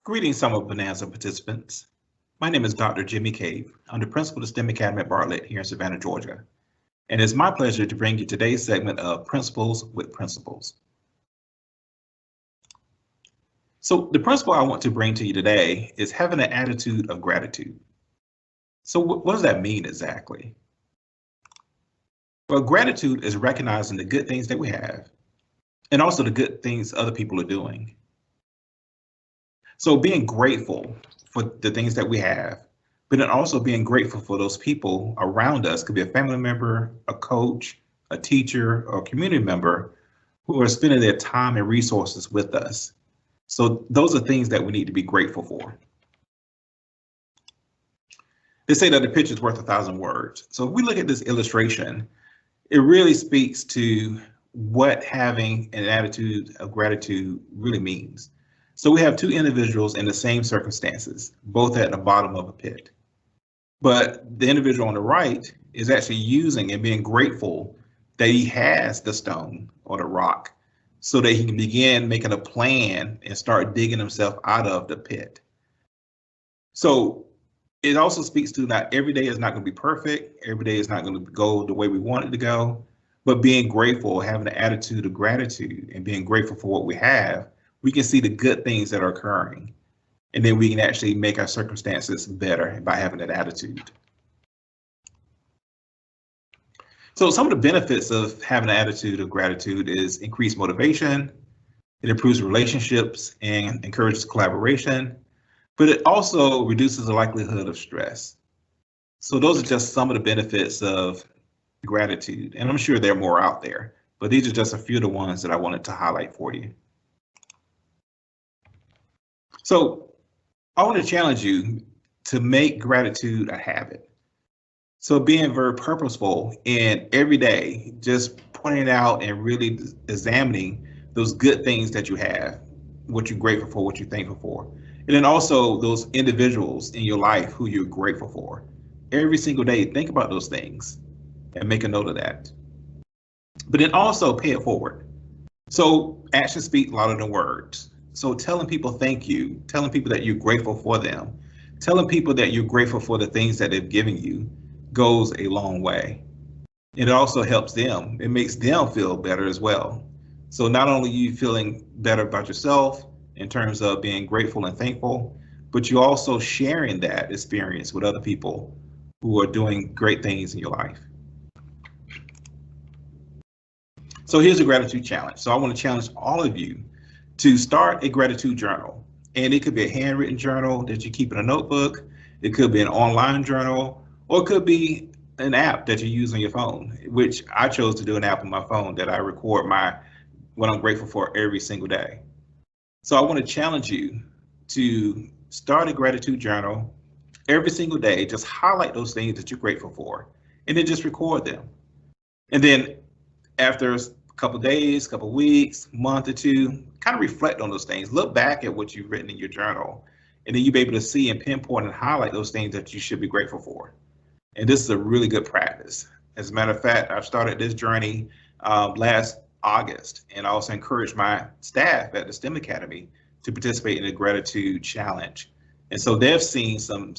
Greetings, summer Bonanza participants. My name is Dr. Jimmy Cave. I'm the principal of the STEM Academy at Bartlett here in Savannah, Georgia. And it's my pleasure to bring you today's segment of Principles with Principles. So the principle I want to bring to you today is having an attitude of gratitude. So what does that mean exactly? Well, gratitude is recognizing the good things that we have and also the good things other people are doing. So being grateful for the things that we have, but then also being grateful for those people around us, could be a family member, a coach, a teacher, or a community member who are spending their time and resources with us. So those are things that we need to be grateful for. They say that a picture is worth 1,000 words. So if we look at this illustration, it really speaks to what having an attitude of gratitude really means. So we have two individuals in the same circumstances, both at the bottom of a pit. But the individual on the right is actually using and being grateful that he has the stone or the rock so that he can begin making a plan and start digging himself out of the pit. So it also speaks to not every day is not going to be perfect. Every day is not going to go the way we want it to go, but being grateful, having an attitude of gratitude and being grateful for what we have, we can see the good things that are occurring. And then we can actually make our circumstances better by having that attitude. So some of the benefits of having an attitude of gratitude is increased motivation, it improves relationships and encourages collaboration, but it also reduces the likelihood of stress. So those are just some of the benefits of gratitude. And I'm sure there are more out there, but these are just a few of the ones that I wanted to highlight for you. So I want to challenge you to make gratitude a habit. So being very purposeful in every day, just pointing out and really examining those good things that you have, what you're grateful for, what you're thankful for. And then also those individuals in your life who you're grateful for. Every single day, think about those things and make a note of that. But then also pay it forward. So actions speak louder than words. So telling people thank you, telling people that you're grateful for them, telling people that you're grateful for the things that they've given you goes a long way. It also helps them. It makes them feel better as well. So not only you feeling better about yourself in terms of being grateful and thankful, but you're also sharing that experience with other people who are doing great things in your life. So here's a gratitude challenge. So I want to challenge all of you to start a gratitude journal. And it could be a handwritten journal that you keep in a notebook. It could be an online journal, or it could be an app that you use on your phone, which I chose to do an app on my phone that I record what I'm grateful for every single day. So I want to challenge you to start a gratitude journal every single day. Just highlight those things that you're grateful for, and then just record them. And then after a couple of days, couple of weeks, month or two, kind of reflect on those things. Look back at what you've written in your journal, and then you'll be able to see and pinpoint and highlight those things that you should be grateful for. And this is a really good practice. As a matter of fact, I've started this journey last August, and I also encourage my staff at the STEM Academy to participate in a gratitude challenge. And so they've seen some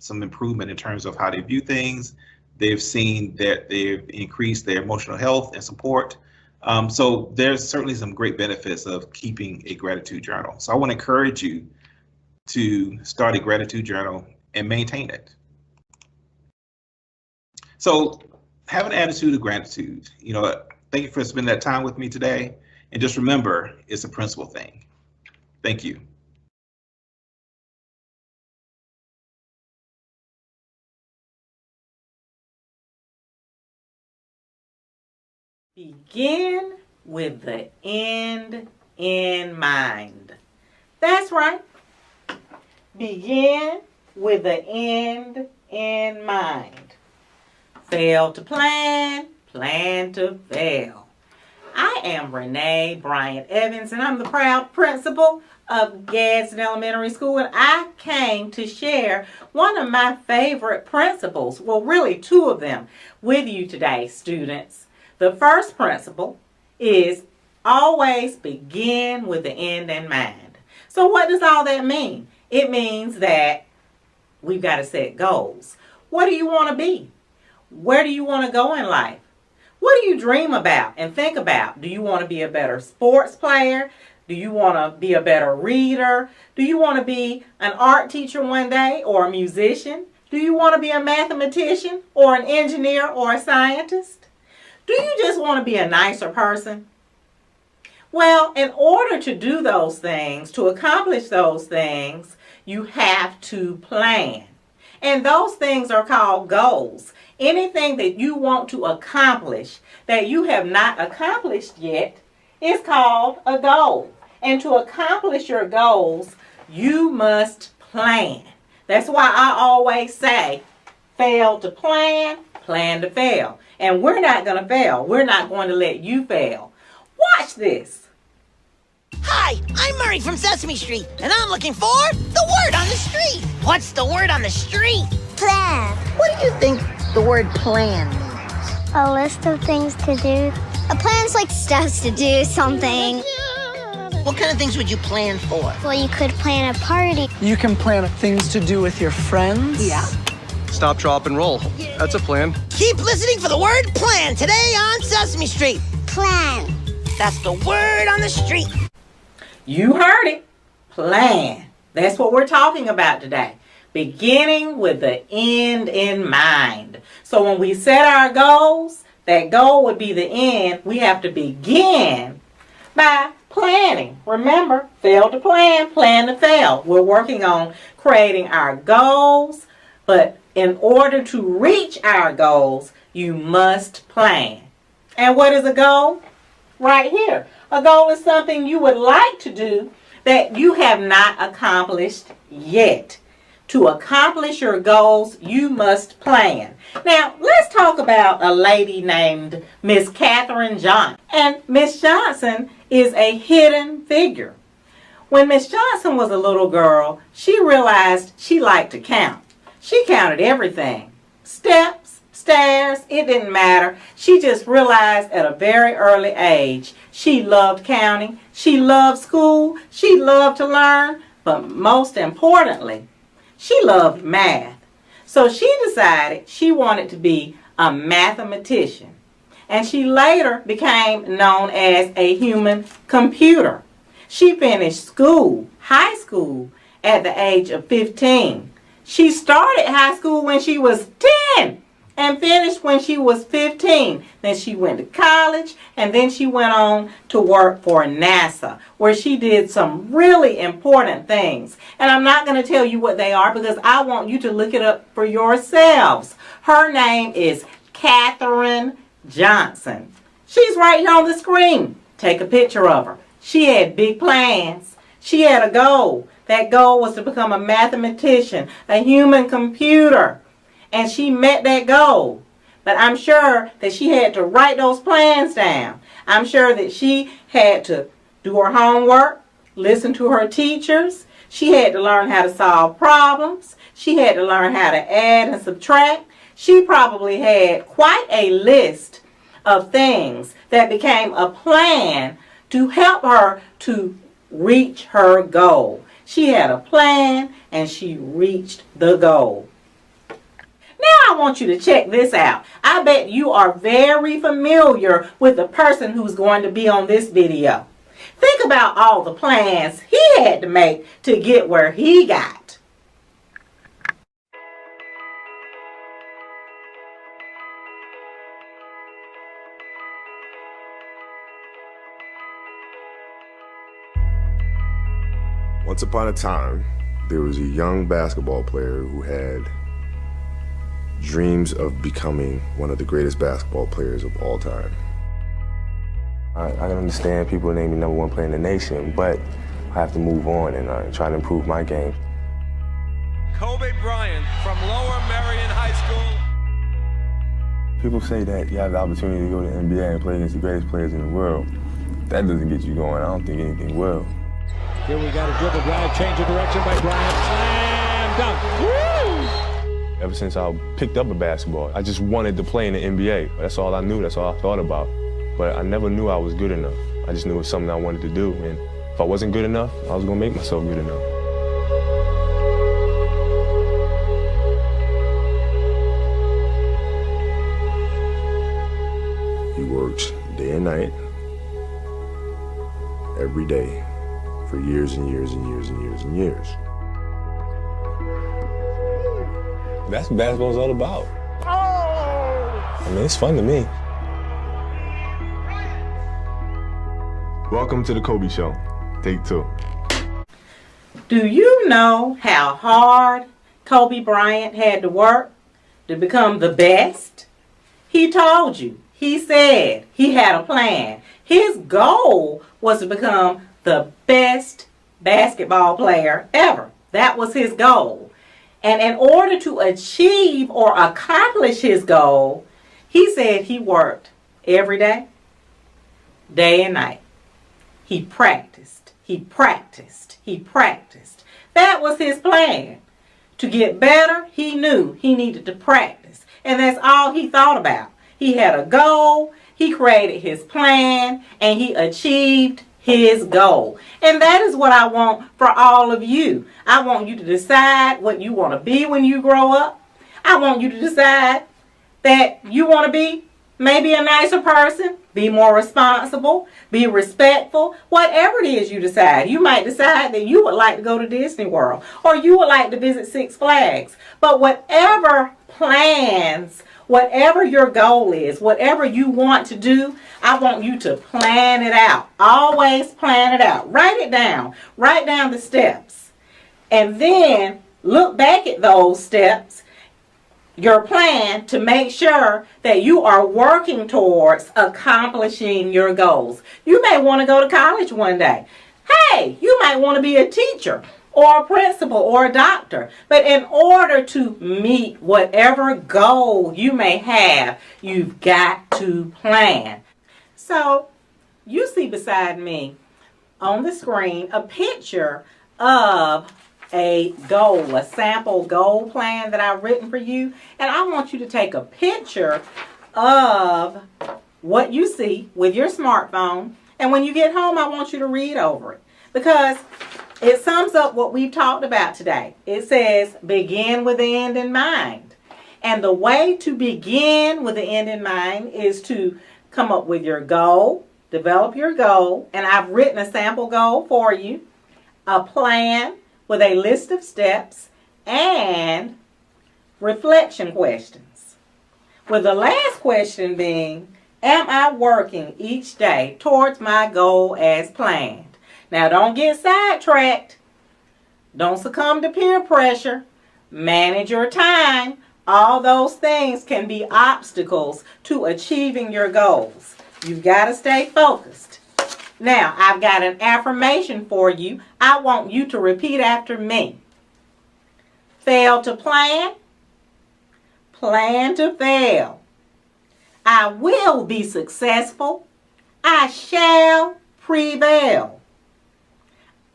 improvement in terms of how they view things. They've seen that they've increased their emotional health and support. So there's certainly some great benefits of keeping a gratitude journal. So I want to encourage you to start a gratitude journal and maintain it. So have an attitude of gratitude. Thank you for spending that time with me today. And just remember, it's a principle thing. Thank you. Begin with the end in mind. That's right. Begin with the end in mind. Fail to plan, plan to fail. I am Renee Bryant Evans, and I'm the proud principal of Gadsden Elementary School, and I came to share one of my favorite principles, well, really two of them, with you today, students. The first principle is always begin with the end in mind. So what does all that mean? It means that we've got to set goals. What do you want to be? Where do you want to go in life? What do you dream about and think about? Do you want to be a better sports player? Do you want to be a better reader? Do you want to be an art teacher one day or a musician? Do you want to be a mathematician or an engineer or a scientist? Do you just want to be a nicer person? Well, in order to do those things, to accomplish those things, you have to plan. And those things are called goals. Anything that you want to accomplish that you have not accomplished yet is called a goal. And to accomplish your goals, you must plan. That's why I always say, fail to plan, plan to fail. And we're not going to fail. We're not going to let you fail. Watch this. Hi, I'm Murray from Sesame Street, and I'm looking for the word on the street. What's the word on the street? Plan. What do you think the word plan means? A list of things to do. A plan's like steps to do something. What kind of things would you plan for? Well, you could plan a party. You can plan things to do with your friends. Yeah. Stop, drop, and roll. That's a plan. Keep listening for the word plan today on Sesame Street. Plan. That's the word on the street. You heard it. Plan. That's what we're talking about today. Beginning with the end in mind. So when we set our goals, that goal would be the end. We have to begin by planning. Remember, fail to plan, plan to fail. We're working on creating our goals, but in order to reach our goals, you must plan. And what is a goal? Right here. A goal is something you would like to do that you have not accomplished yet. To accomplish your goals, you must plan. Now, let's talk about a lady named Miss Katherine Johnson. And Miss Johnson is a hidden figure. When Miss Johnson was a little girl, she realized she liked to count. She counted everything. Steps, stairs, it didn't matter. She just realized at a very early age she loved counting, she loved school, she loved to learn, but most importantly, she loved math. So she decided she wanted to be a mathematician. And she later became known as a human computer. She finished school, high school, at the age of 15. She started high school when she was 10 and finished when she was 15. Then she went to college, and then she went on to work for NASA, where she did some really important things. And I'm not going to tell you what they are because I want you to look it up for yourselves. Her name is Katherine Johnson. She's right here on the screen. Take a picture of her. She had big plans. She had a goal. That goal was to become a mathematician, a human computer. And she met that goal. But I'm sure that she had to write those plans down. I'm sure that she had to do her homework, listen to her teachers. She had to learn how to solve problems. She had to learn how to add and subtract. She probably had quite a list of things that became a plan to help her to reach her goal. She had a plan and she reached the goal. Now I want you to check this out. I bet you are very familiar with the person who's going to be on this video. Think about all the plans he had to make to get where he got. Once upon a time, there was a young basketball player who had dreams of becoming one of the greatest basketball players of all time. I can understand people name me #1 player in the nation, but I have to move on and try to improve my game. Kobe Bryant from Lower Merion High School. People say that you have the opportunity to go to the NBA and play against the greatest players in the world. That doesn't get you going. I don't think anything will. Here we got a dribble drive, change of direction by Bryant. Slam dunk. Woo! Ever since I picked up a basketball, I just wanted to play in the NBA. That's all I knew, that's all I thought about. But I never knew I was good enough. I just knew it was something I wanted to do. And If I wasn't good enough, I was gonna make myself good enough. He worked day and night, every day, for years and years and years and years and years. That's what basketball's all about. I mean, it's fun to me. Welcome to the Kobe Show. Take 2. Do you know how hard Kobe Bryant had to work to become the best? He told you. He said he had a plan. His goal was to become the best basketball player ever. That was his goal. And in order to achieve or accomplish his goal, he said he worked every day, day and night. He practiced, he practiced, he practiced. That was his plan. To get better, he knew he needed to practice. And that's all he thought about. He had a goal, he created his plan, and he achieved his goal. And that is what I want for all of you. I want you to decide what you want to be when you grow up. I want you to decide that you want to be maybe a nicer person, be more responsible, be respectful, whatever it is you decide. You might decide that you would like to go to Disney World or you would like to visit Six Flags. But whatever plans, whatever your goal is, whatever you want to do, I want you to plan it out. Always plan it out. Write it down. Write down the steps. And then look back at those steps, your plan, to make sure that you are working towards accomplishing your goals. You may want to go to college one day. Hey, you might want to be a teacher or a principal or a doctor. But in order to meet whatever goal you may have, you've got to plan. So you see beside me on the screen a picture of a goal, a sample goal plan that I've written for you. And I want you to take a picture of what you see with your smartphone. And when you get home, I want you to read over it, because it sums up what we've talked about today. It says, begin with the end in mind. And the way to begin with the end in mind is to come up with your goal, develop your goal, and I've written a sample goal for you, a plan with a list of steps, and reflection questions. With the last question being, am I working each day towards my goal as planned? Now, don't get sidetracked. Don't succumb to peer pressure. Manage your time. All those things can be obstacles to achieving your goals. You've got to stay focused. Now, I've got an affirmation for you. I want you to repeat after me. Fail to plan. Plan to fail. I will be successful. I shall prevail.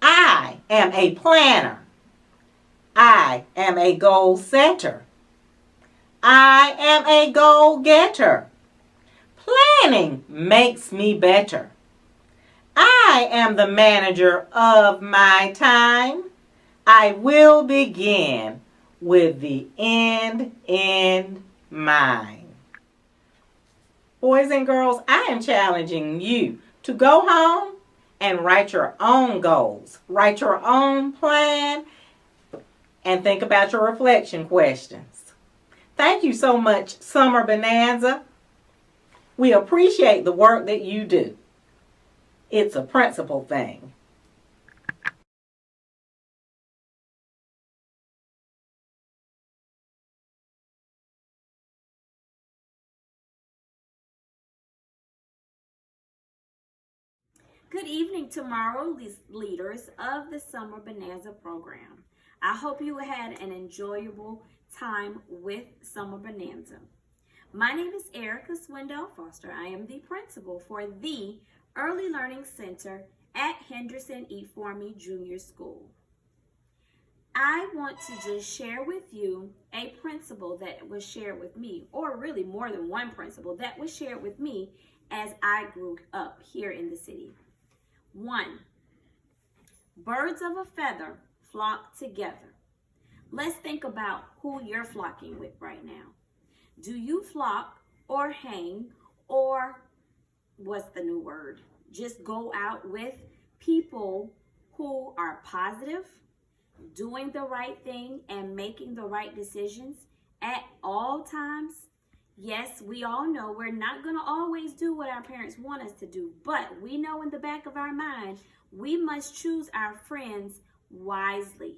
I am a planner. I am a goal setter. I am a goal getter. Planning makes me better. I am the manager of my time. I will begin with the end in mind. Boys and girls, I am challenging you to go home and write your own goals. Write your own plan and think about your reflection questions. Thank you so much, Summer Bonanza. We appreciate the work that you do. It's a principle thing. Good evening, tomorrow leaders of the Summer Bonanza program. I hope you had an enjoyable time with Summer Bonanza. My name is Erica Swindell Foster. I am the principal for the Early Learning Center at Henderson E. Formey Junior School. I want to just share with you a principle that was shared with me, or really more than one principle that was shared with me as I grew up here in the city. 1, Birds of a feather flock together. Let's think about who you're flocking with right now. Do you flock or hang, or what's the new word? Just go out with people who are positive, doing the right thing, and making the right decisions at all times? Yes, we all know we're not going to always do what our parents want us to do, but we know in the back of our mind, we must choose our friends wisely.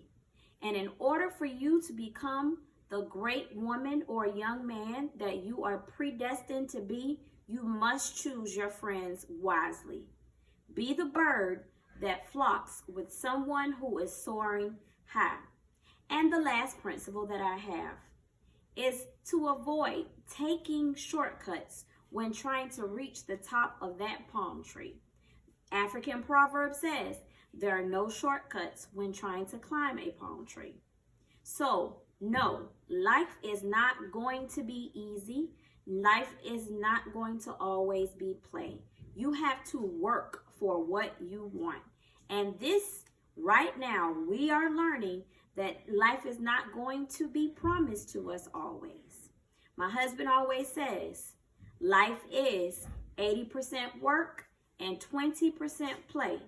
And in order for you to become the great woman or young man that you are predestined to be, you must choose your friends wisely. Be the bird that flocks with someone who is soaring high. And the last principle that I have is to avoid taking shortcuts when trying to reach the top of that palm tree. African proverb says there are no shortcuts when trying to climb a palm tree. So, no, life is not going to be easy. Life is not going to always be play. You have to work for what you want. And this, right now, we are learning that life is not going to be promised to us always. My husband always says, life is 80% work and 20% play.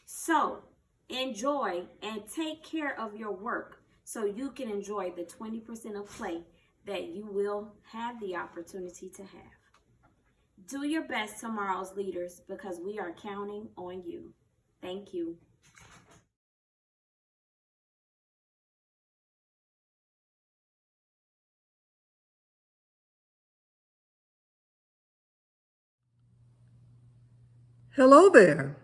So enjoy and take care of your work so you can enjoy the 20% of play that you will have the opportunity to have. Do your best, tomorrow's leaders, because we are counting on you. Thank you. Hello there.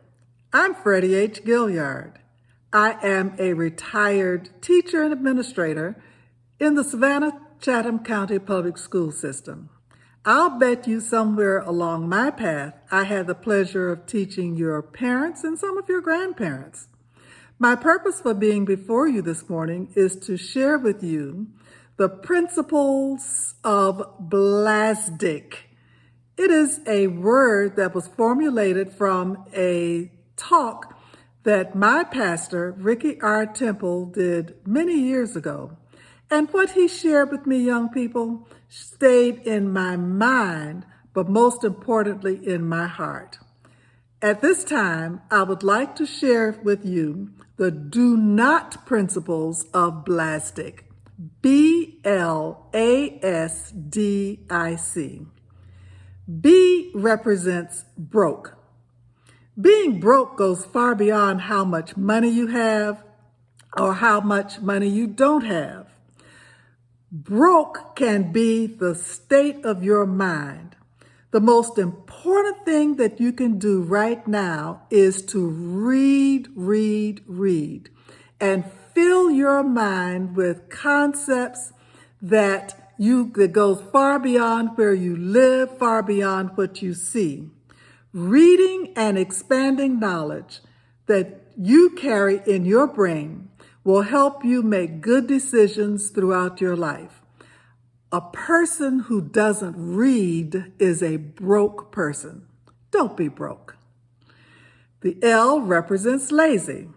I'm Freddie H. Gilliard. I am a retired teacher and administrator in the Savannah, Chatham County Public School System. I'll bet you somewhere along my path, I had the pleasure of teaching your parents and some of your grandparents. My purpose for being before you this morning is to share with you the principles of BLASDIC. It is a word that was formulated from a talk that my pastor, Ricky R. Temple, did many years ago. And what he shared with me, young people, stayed in my mind, but most importantly in my heart. At this time, I would like to share with you the do not principles of BLASDIC, BLASDIC. B represents broke. Being broke goes far beyond how much money you have or how much money you don't have. Broke can be the state of your mind. The most important thing that you can do right now is to read, and fill your mind with concepts that goes far beyond where you live, far beyond what you see. Reading and expanding knowledge that you carry in your brain will help you make good decisions throughout your life. A person who doesn't read is a broke person. Don't be broke. The L represents lazy.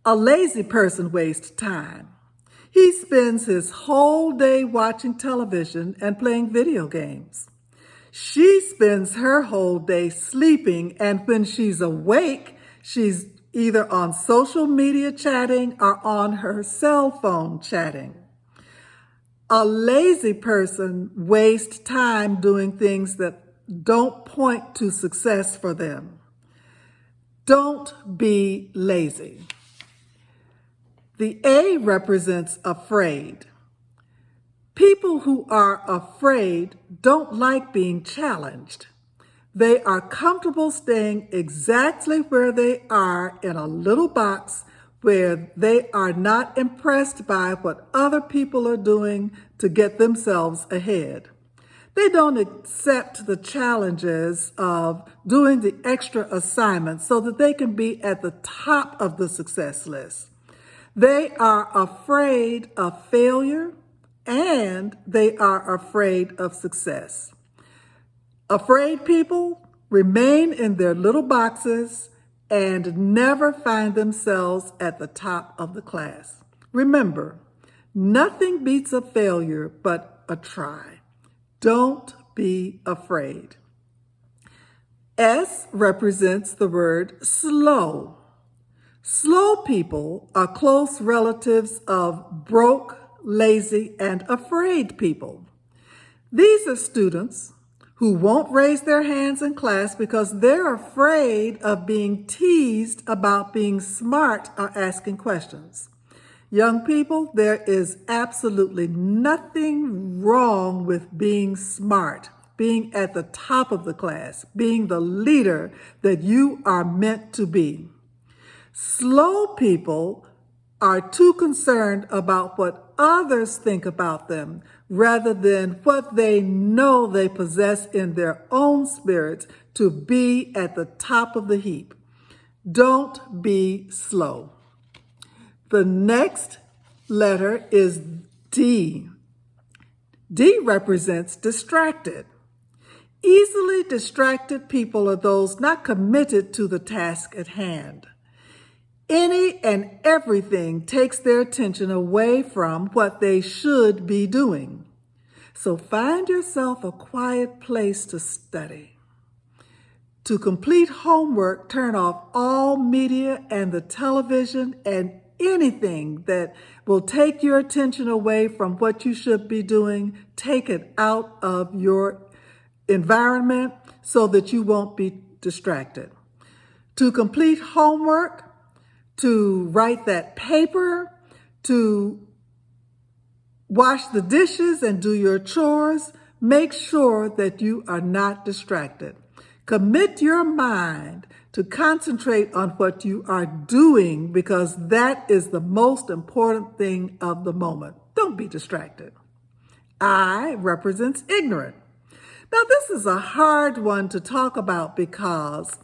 A lazy person wastes time. He spends his whole day watching television and playing video games. She spends her whole day sleeping, and when she's awake, she's either on social media chatting or on her cell phone chatting. A lazy person wastes time doing things that don't point to success for them. Don't be lazy. The A represents afraid. People who are afraid don't like being challenged. They are comfortable staying exactly where they are in a little box where they are not impressed by what other people are doing to get themselves ahead. They don't accept the challenges of doing the extra assignments so that they can be at the top of the success list. They are afraid of failure and they are afraid of success. Afraid people remain in their little boxes and never find themselves at the top of the class. Remember, nothing beats a failure but a try. Don't be afraid. S represents the word slow. Slow people are close relatives of broke, lazy, and afraid people. These are students who won't raise their hands in class because they're afraid of being teased about being smart or asking questions. Young people, there is absolutely nothing wrong with being smart, being at the top of the class, being the leader that you are meant to be. Slow people are too concerned about what others think about them rather than what they know they possess in their own spirits to be at the top of the heap. Don't be slow. The next letter is D. D represents distracted. Easily distracted people are those not committed to the task at hand. Any and everything takes their attention away from what they should be doing. So find yourself a quiet place to study. To complete homework, turn off all media and the television and anything that will take your attention away from what you should be doing. Take it out of your environment so that you won't be distracted. To complete homework, to write that paper, to wash the dishes and do your chores, make sure that you are not distracted. Commit your mind to concentrate on what you are doing because that is the most important thing of the moment. Don't be distracted. I represents ignorant. Now, this is a hard one to talk about because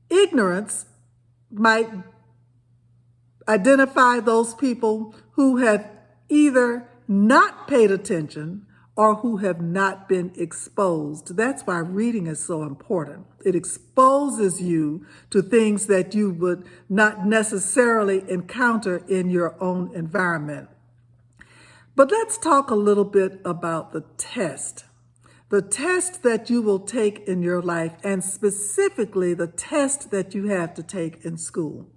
ignorance might identify those people who have either not paid attention or who have not been exposed. That's why reading is so important. It exposes you to things that you would not necessarily encounter in your own environment. But let's talk a little bit about the test. The test that you will take in your life, and specifically the test that you have to take in school.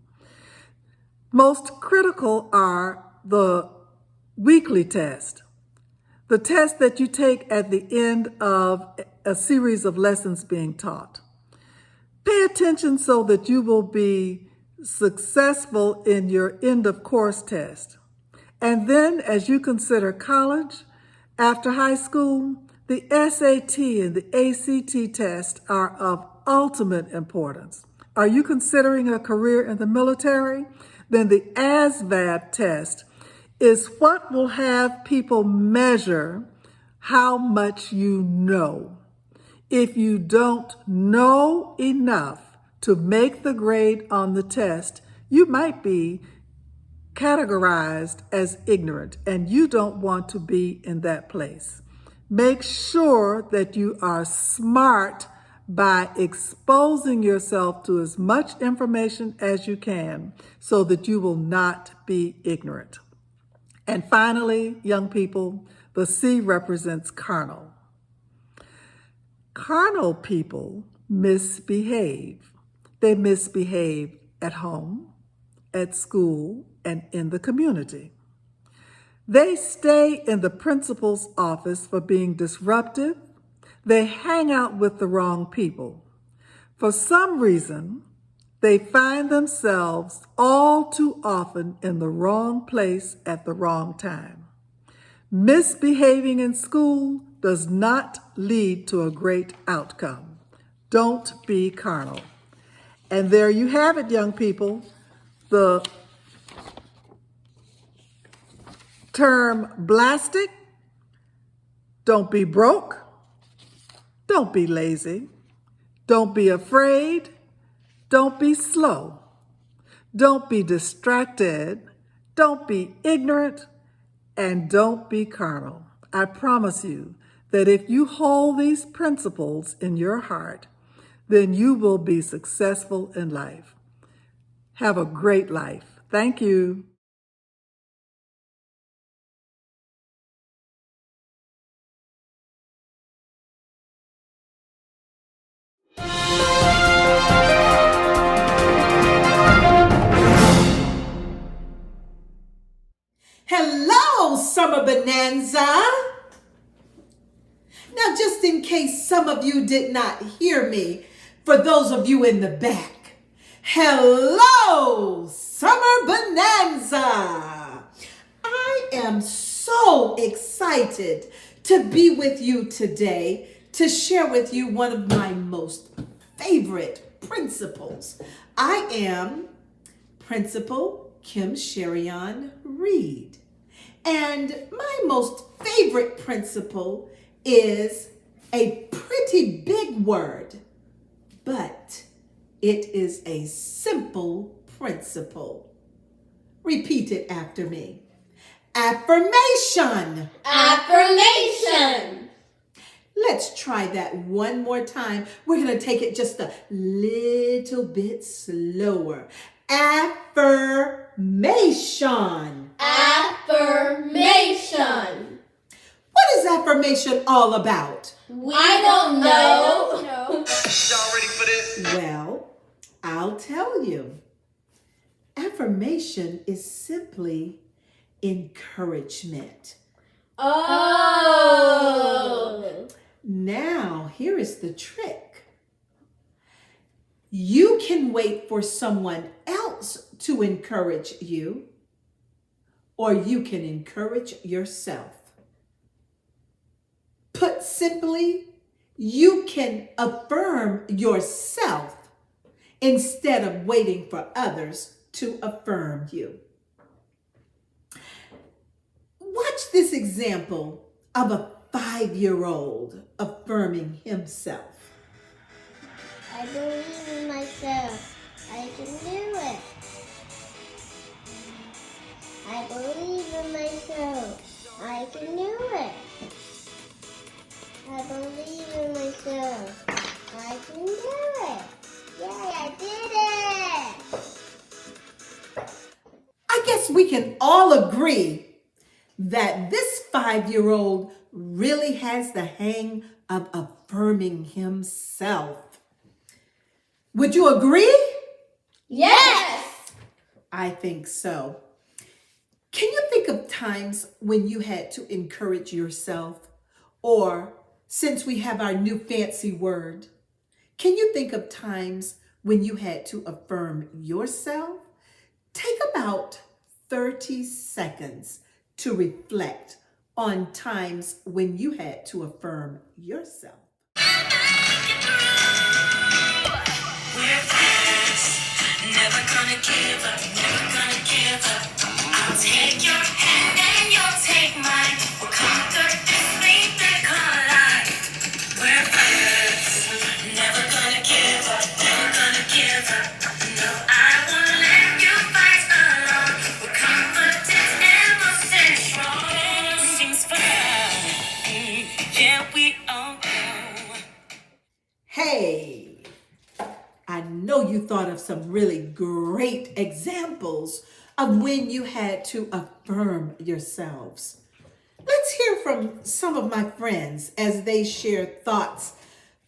Most critical are the weekly test, the test that you take at the end of a series of lessons being taught. Pay attention so that you will be successful in your end of course test. And then as you consider college, after high school, the SAT and the ACT test are of ultimate importance. Are you considering a career in the military? Then the ASVAB test is what will have people measure how much you know. If you don't know enough to make the grade on the test, you might be categorized as ignorant, and you don't want to be in that place. Make sure that you are smart by exposing yourself to as much information as you can so that you will not be ignorant. And finally, young people, the C represents carnal. Carnal people misbehave. They misbehave at home, at school, and in the community. They stay in the principal's office for being disruptive. They hang out with the wrong people. For some reason, they find themselves all too often in the wrong place at the wrong time. Misbehaving in school does not lead to a great outcome. Don't be carnal. And there you have it, young people. The term blastic. Don't be broke. Don't be lazy. Don't be afraid. Don't be slow. Don't be distracted. Don't be ignorant. And don't be carnal. I promise you that if you hold these principles in your heart, then you will be successful in life. Have a great life. Thank you. Hello, Summer Bonanza. Now, just in case some of you did not hear me, for those of you in the back, hello, Summer Bonanza. I am so excited to be with you today to share with you one of my most favorite principles. I am Principal Kim Sherion Reed. And my most favorite principle is a pretty big word, but it is a simple principle. Repeat it after me. Affirmation. Affirmation. Let's try that one more time. We're going to take it just a little bit slower. Affirmation. Affirmation. What is affirmation all about? I don't know. Y'all ready for this? Well, I'll tell you. Affirmation is simply encouragement. Oh. Now, here is the trick. You can wait for someone else to encourage you, or you can encourage yourself. Put simply, you can affirm yourself instead of waiting for others to affirm you. Watch this example of a 5-year-old affirming himself. I believe in myself. I can do it. I believe in myself. I can do it. I believe in myself. I can do it. Yay, I did it! I guess we can all agree that this 5-year-old really has the hang of affirming himself. Would you agree? Yes. I think so. Can you think of times when you had to encourage yourself? Or, since we have our new fancy word, can you think of times when you had to affirm yourself? Take about 30 seconds to reflect on times when you had to affirm yourself. Never gonna give up, never gonna give up. I'll take your hand and you'll take mine. We'll conquer this thing they call life. We're friends, never gonna give up, never gonna give up. No, I won't let you fight alone. We're confident and we'll stand strong. Seems fun, yeah, we all know. Hey! I know you thought of some really great examples of when you had to affirm yourselves. Let's hear from some of my friends as they share thoughts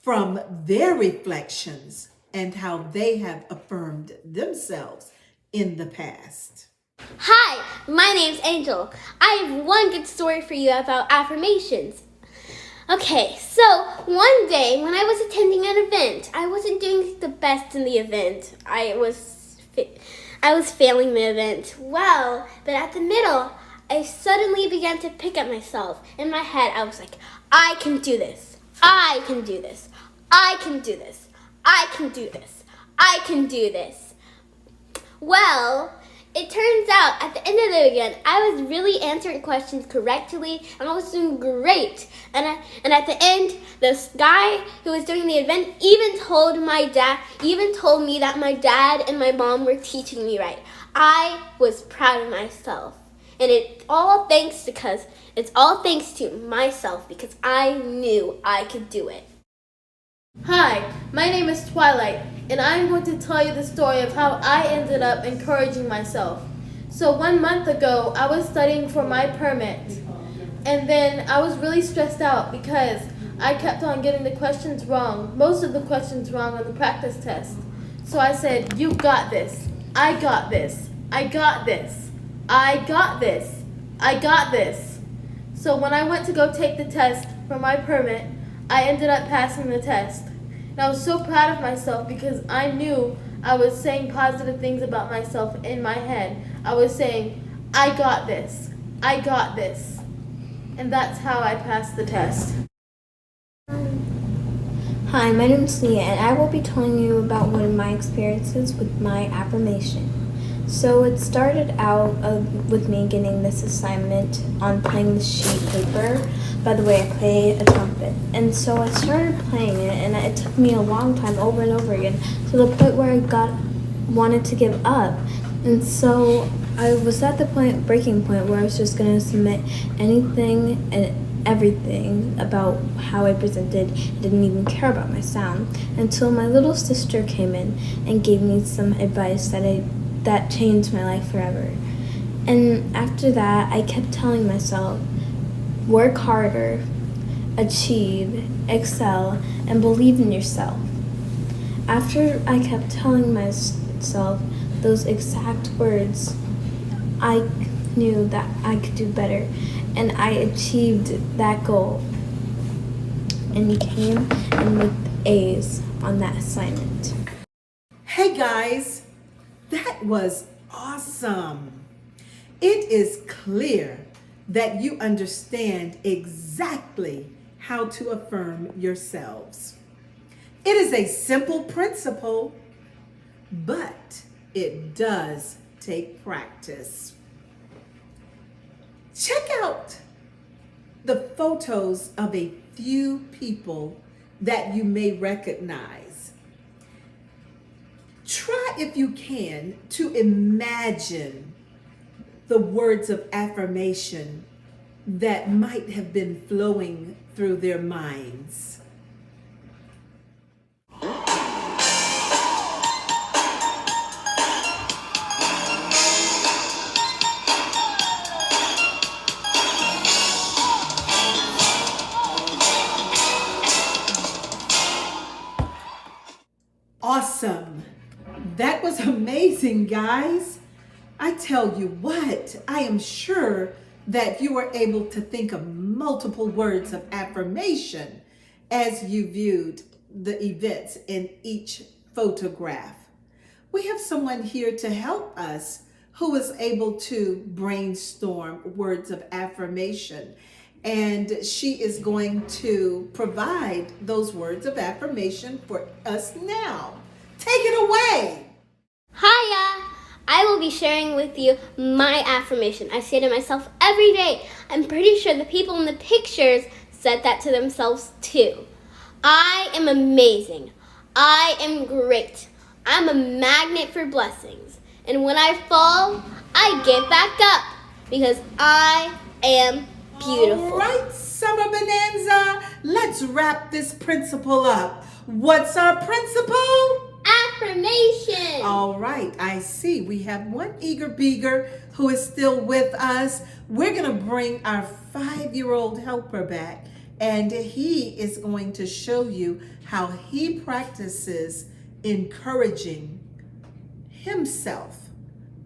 from their reflections and how they have affirmed themselves in the past. Hi, my name's Angel. I have one good story for you about affirmations. Okay, so one day when I was attending an event, I wasn't doing the best in the event. I was failing the event. Well, but at the middle, I suddenly began to pick at myself. In my head, I was like, I can do this. I can do this. I can do this. I can do this. I can do this. Well, it turns out at the end of the event, I was really answering questions correctly and I was doing great. And at the end, this guy who was doing the event even told me that my dad and my mom were teaching me right. I was proud of myself. And it's all thanks to myself because I knew I could do it. Hi, my name is Twilight, and I'm going to tell you the story of how I ended up encouraging myself. So 1 month ago, I was studying for my permit, and then I was really stressed out because I kept on getting the questions wrong, most of the questions wrong on the practice test. So I said, "You got this. I got this. I got this. I got this. I got this." So when I went to go take the test for my permit, I ended up passing the test. And I was so proud of myself because I knew I was saying positive things about myself in my head. I was saying, "I got this. I got this." And that's how I passed the test. Hi, my name is Leah, and I will be telling you about one of my experiences with my affirmation. So it started out with me getting this assignment on playing the sheet paper. By the way, I play a trumpet. And so I started playing it, and it took me a long time over and over again to the point where I wanted to give up. And so I was at the breaking point where I was just going to submit anything and everything about how I presented. I didn't even care about my sound until my little sister came in and gave me some advice that changed my life forever. And after that, I kept telling myself, work harder, achieve, excel, and believe in yourself. After I kept telling myself those exact words, I knew that I could do better, and I achieved that goal and came in with A's on that assignment. Hey guys, that was awesome. It is clear that you understand exactly how to affirm yourselves. It is a simple principle, but it does take practice. Check out the photos of a few people that you may recognize. Try, if you can, to imagine the words of affirmation that might have been flowing through their minds. Awesome. That was amazing, guys. I tell you what, I am sure that you were able to think of multiple words of affirmation as you viewed the events in each photograph. We have someone here to help us who is able to brainstorm words of affirmation, and she is going to provide those words of affirmation for us now. Take it away. Hiya! I will be sharing with you my affirmation. I say to myself every day. I'm pretty sure the people in the pictures said that to themselves too. I am amazing. I am great. I'm a magnet for blessings. And when I fall, I get back up because I am beautiful. All right, Summer Bonanza, let's wrap this principle up. What's our principle? Affirmation. All right, I see. We have one eager beager who is still with us. We're going to bring our 5-year-old helper back, and he is going to show you how he practices encouraging himself,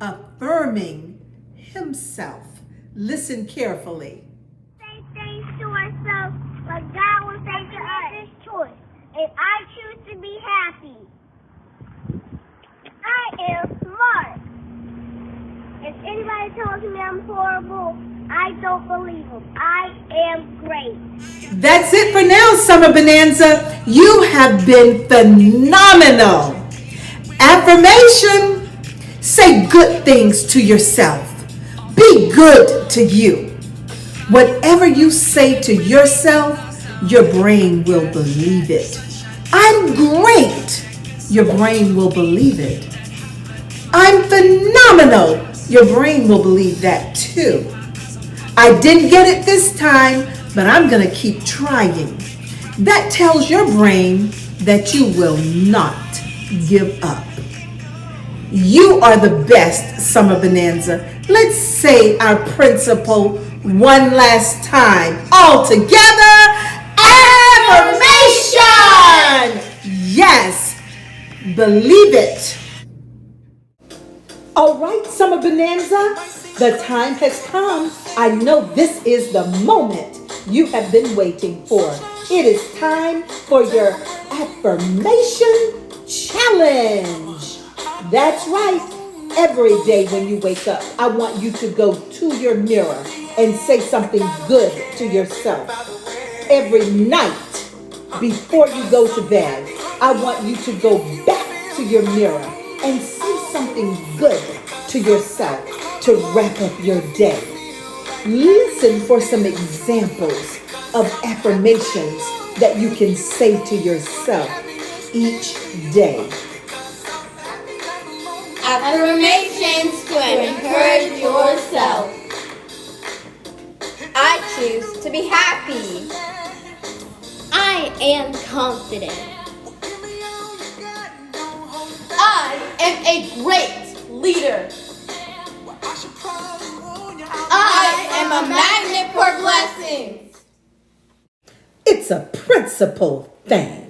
affirming himself. Listen carefully. Say things to ourselves like God will say to us. This choice, and I choose to be happy. I am smart. If anybody tells me I'm horrible, I don't believe them. I am great. That's it for now, Summer Bonanza. You have been phenomenal. Affirmation. Say good things to yourself. Be good to you. Whatever you say to yourself, your brain will believe it. I'm great. Your brain will believe it. I'm phenomenal. Your brain will believe that too. I didn't get it this time, but I'm going to keep trying. That tells your brain that you will not give up. You are the best, Summer Bonanza. Let's say our principle one last time. All together, affirmation! Yes, believe it. All right, Summer Bonanza, the time has come. I know this is the moment you have been waiting for. It is time for your affirmation challenge. That's right. Every day when you wake up, I want you to go to your mirror and say something good to yourself. Every night before you go to bed, I want you to go back to your mirror and say something good to yourself to wrap up your day. Listen for some examples of affirmations that you can say to yourself each day. Affirmations to encourage yourself. I choose to be happy. I am confident. I am a great leader. I am a magnet for blessings. It's a principle thing.